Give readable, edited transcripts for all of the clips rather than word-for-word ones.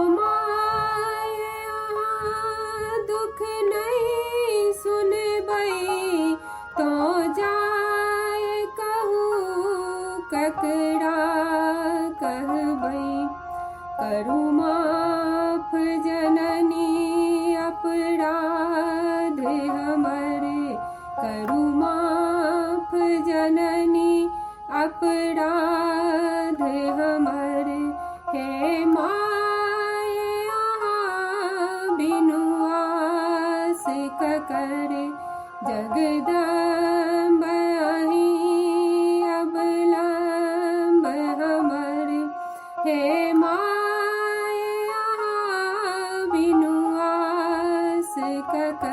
माया दुख नहीं सुनबई, तो जाय कहूँ ककरा कहबई। करु माफ जननी अपराध हमरे, करु माफ जननी अपराध हमरे। हे माया बिनु आस करे, जगदम्ब अहीं अवलंब हमरे। हे माया बिनु आस करे।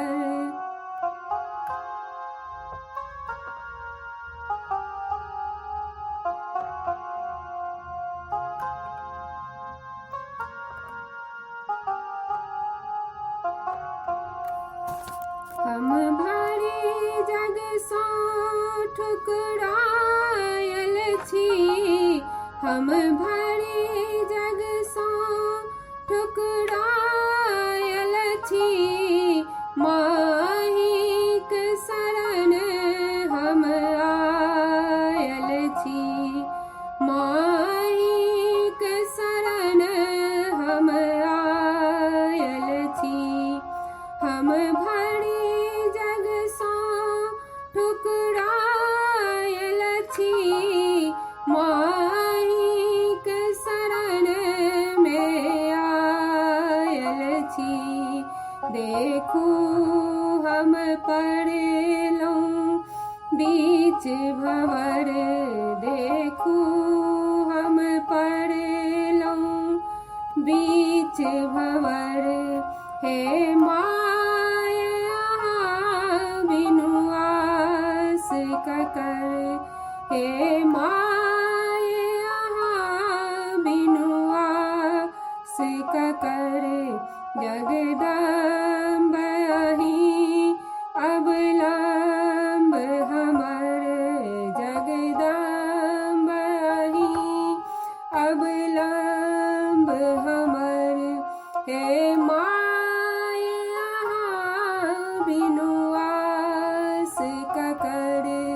हम भरी जग सो ठुकरायल छी, हम भरी जग सो ठुकरायल छी। माहिक शरण हम आयल छी, माहिक शरण हम आयल छी। हम भरी जग सो ठुकरायल छी, माहिक शरण में आयल छी। देखू हम पड़ेलौं बीच भंवर, देखू हम पड़ेलौं बीच भंवर। हे माया बिनु आस करे, हे माया बिनु आस करे। जगदम्ब अहीं अवलंब हमरे, जगदम्ब अहीं अवलंब हमरे। हे माया बिनु आस करे।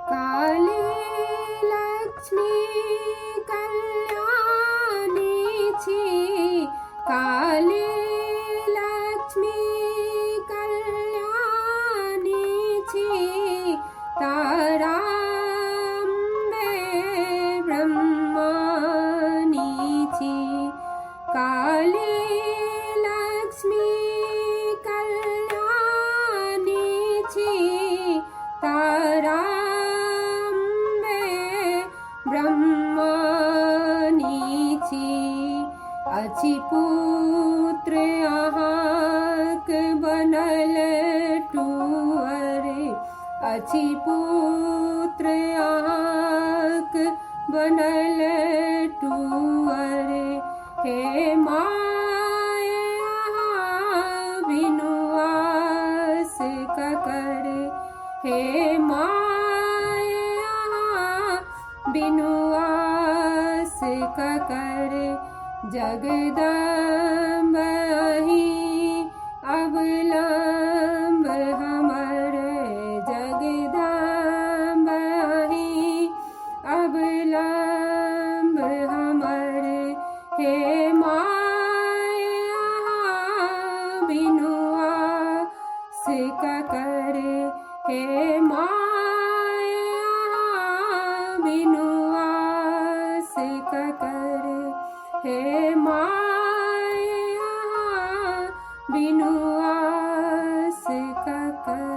काली लक्ष्मी कल्याणी छी, काली लक्ष्मी कल्याणी छी। तारा अम्बे ब्रह्माणी छी, काली लक्ष्मी कल्याणी छी। तारा ब्रह्माणी छी। अछि पुत्र अहाँक बनल टूअर, अछि पुत्र अहाँक बनल टूअर। हे माया बिनु आस करे, हे माया बिनु आस करे। जगदम्ब अहीं अवलंब हमरे, जगदम्ब अहीं अवलंब हमरे। हे माया बिनु आस करे, हे माया बिनु आस करे। हे माया बिनु आस करे।